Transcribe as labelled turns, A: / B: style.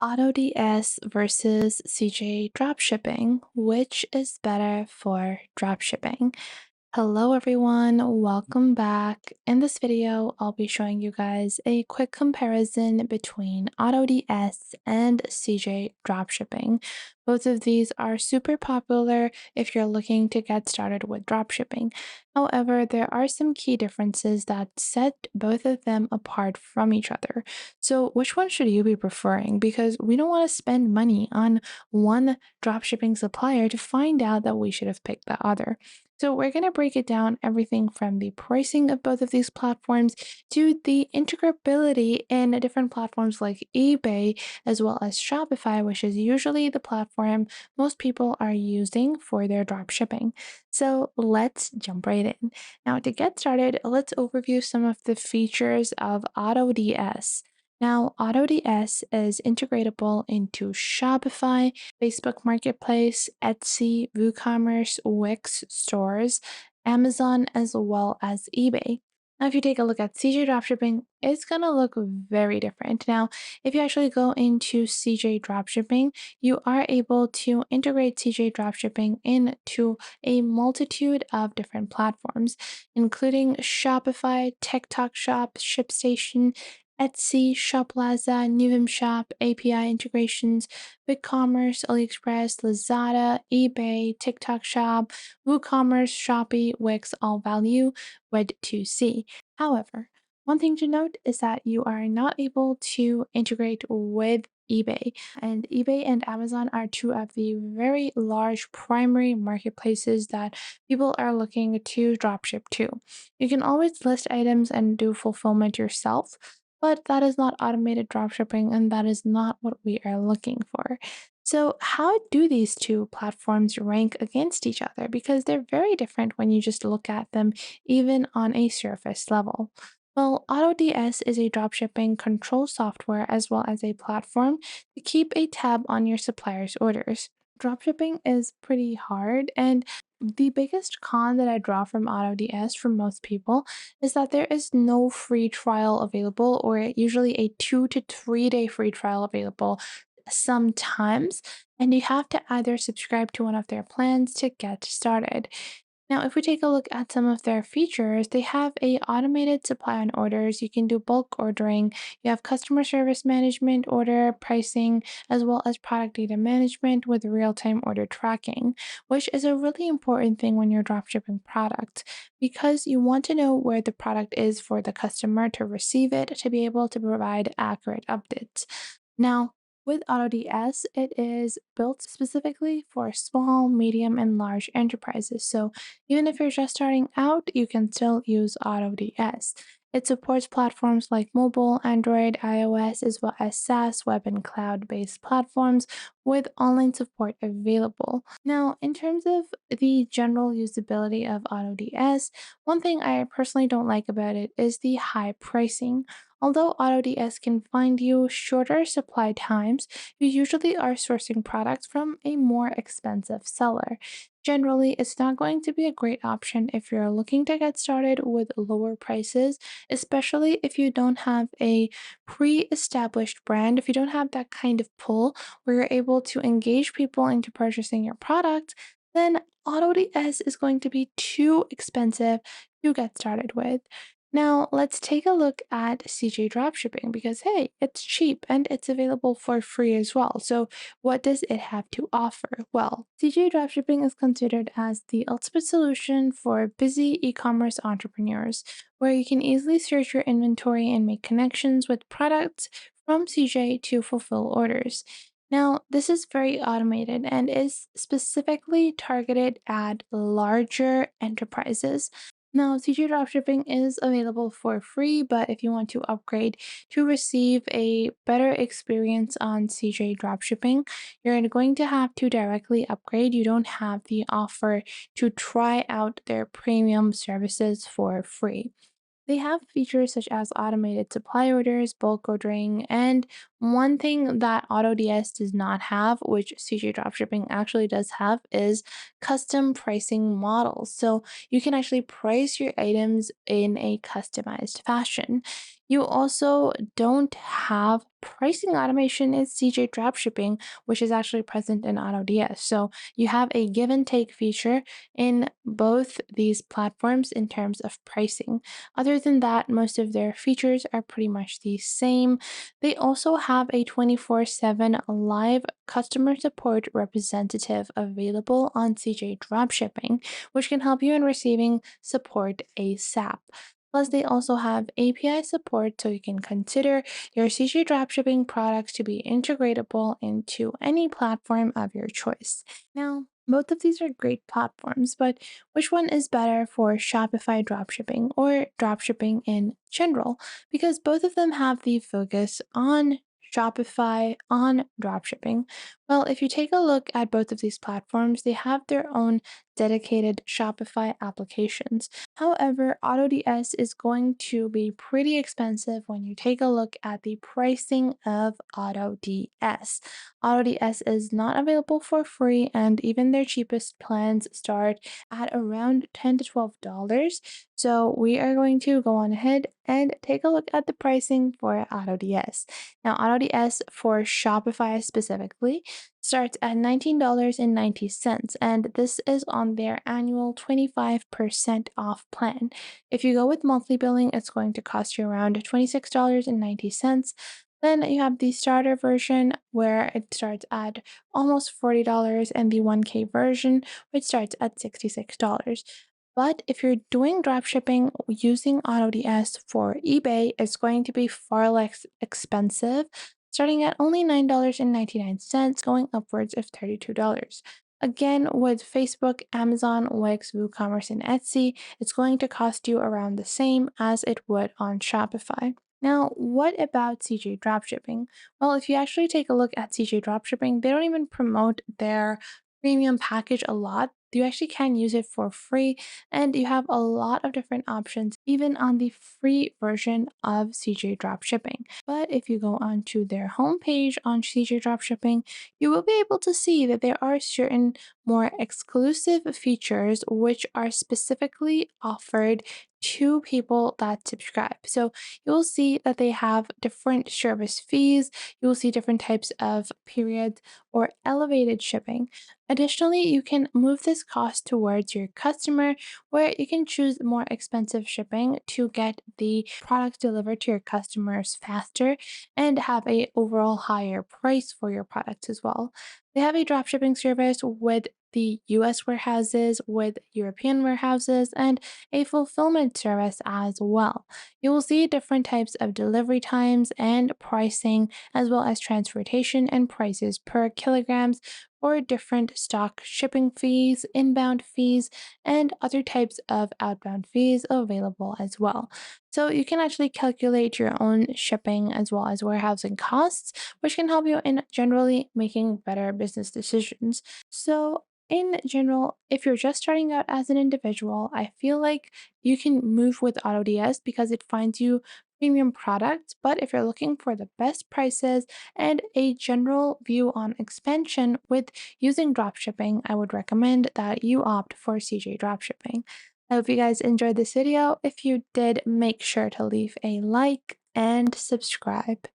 A: AutoDS versus CJ dropshipping. Which is better for dropshipping? Hello everyone, welcome back. In this video, I'll be showing you guys a quick comparison between AutoDS and CJ dropshipping. Both of these are super popular if you're looking to get started with dropshipping. However, there are some key differences that set both of them apart from each other. So which one should you be preferring? Because we don't want to spend money on one dropshipping supplier to find out that we should have picked the other. So we're going to break it down everything from the pricing of both of these platforms to the integrability in different platforms like eBay as well as Shopify, which is usually the platform most people are using for their drop shipping. So let's jump right in. Now to get started, let's overview some of the features of AutoDS. Now, AutoDS is integratable into Shopify, Facebook Marketplace, Etsy, WooCommerce, Wix stores, Amazon, as well as eBay. Now, if you take a look at CJ Dropshipping, it's going to look very different. Now, if you actually go into CJ Dropshipping, you are able to integrate CJ Dropshipping into a multitude of different platforms, including Shopify, TikTok Shop, ShipStation, Etsy, Shoplaza, Nuvem Shop, API integrations, BigCommerce, AliExpress, Lazada, eBay, TikTok Shop, WooCommerce, Shopee, Wix, All Value, Wed2C. However, one thing to note is that you are not able to integrate with eBay. And eBay and Amazon are two of the very large primary marketplaces that people are looking to dropship to. You can always list items and do fulfillment yourself, but that is not automated dropshipping, and that is not what we are looking for. So, how do these two platforms rank against each other? Because they're very different when you just look at them, even on a surface level. Well, AutoDS is a dropshipping control software as well as a platform to keep a tab on your supplier's orders. Dropshipping is pretty hard, and the biggest con that I draw from AutoDS for most people is that there is no free trial available, or usually a 2 to 3 day free trial available sometimes, and you have to either subscribe to one of their plans to get started. Now, if we take a look at some of their features, they have a automated supply on orders. You can do bulk ordering. You have customer service management, order pricing, as well as product data management with real-time order tracking, which is a really important thing when you're dropshipping product because you want to know where the product is for the customer to receive it to be able to provide accurate updates. Now, with AutoDS, it is built specifically for small, medium, and large enterprises. So even if you're just starting out, you can still use AutoDS. It supports platforms like mobile, Android, iOS, as well as SaaS, web, and cloud based platforms with online support available. Now, in terms of the general usability of AutoDS, one thing I personally don't like about it is the high pricing. Although AutoDS can find you shorter supply times, you usually are sourcing products from a more expensive seller. Generally, it's not going to be a great option if you're looking to get started with lower prices, especially if you don't have a pre established brand, if you don't have that kind of pull where you're able to engage people into purchasing your product, then AutoDS is going to be too expensive to get started with. Now, let's take a look at CJ Dropshipping because, hey, it's cheap and it's available for free as well. So, what does it have to offer? Well, CJ Dropshipping is considered as the ultimate solution for busy e commerce entrepreneurs, where you can easily search your inventory and make connections with products from CJ to fulfill orders. Now, this is very automated and is specifically targeted at larger enterprises. Now, CJ Dropshipping is available for free, but if you want to upgrade to receive a better experience on CJ Dropshipping, you're going to have to directly upgrade. You don't have the offer to try out their premium services for free. They have features such as automated supply orders, bulk ordering, and One thing that AutoDS does not have, which CJ Dropshipping actually does have, is custom pricing models. So you can actually price your items in a customized fashion. You also don't have pricing automation in CJ Dropshipping, which is actually present in AutoDS. So you have a give and take feature in both these platforms in terms of pricing. Other than that, most of their features are pretty much the same. They also have a 24/7 live customer support representative available on CJ Dropshipping, which can help you in receiving support ASAP. Plus, they also have API support so you can consider your CJ Dropshipping products to be integratable into any platform of your choice. Now, both of these are great platforms, but which one is better for Shopify dropshipping or dropshipping in general? Because both of them have the focus on Shopify, on dropshipping. Well, if you take a look at both of these platforms, they have their own dedicated Shopify applications. However, AutoDS is going to be pretty expensive when you take a look at the pricing of AutoDS. AutoDS is not available for free, and even their cheapest plans start at around $10 to $12. So we are going to go on ahead and take a look at the pricing for AutoDS. Now, AutoDS for Shopify specifically starts at $19.90, and this is on their annual 25% off plan. If you go with monthly billing, it's going to cost you around $26.90. Then you have the starter version where it starts at almost $40 and the 1K version, which starts at $66. But if you're doing dropshipping using AutoDS for eBay, it's going to be far less expensive, starting at only $9.99, going upwards of $32. Again, with Facebook, Amazon, Wix, WooCommerce, and Etsy, it's going to cost you around the same as it would on Shopify. Now, what about CJ Dropshipping? Well, if you actually take a look at CJ Dropshipping, they don't even promote their premium package a lot. You actually can use it for free, and you have a lot of different options, even on the free version of CJ Dropshipping. But if you go onto their homepage on CJ Dropshipping, you will be able to see that there are certain more exclusive features which are specifically offered to people that subscribe. So you will see that they have different service fees, you will see different types of periods or elevated shipping. Additionally, you can move this cost towards your customer where you can choose more expensive shipping to get the product delivered to your customers faster and have a overall higher price for your products as well. They have a dropshipping service with the US warehouses, with European warehouses, and a fulfillment service as well. You will see different types of delivery times and pricing, as well as transportation and prices per kilograms for different stock shipping fees, inbound fees, and other types of outbound fees available as well. So you can actually calculate your own shipping as well as warehousing costs, which can help you in generally making better business decisions. So in general, if you're just starting out as an individual, I feel like you can move with AutoDS because it finds you premium products. But if you're looking for the best prices and a general view on expansion with using dropshipping, I would recommend that you opt for CJ Dropshipping. I hope you guys enjoyed this video. If you did, make sure to leave a like and subscribe.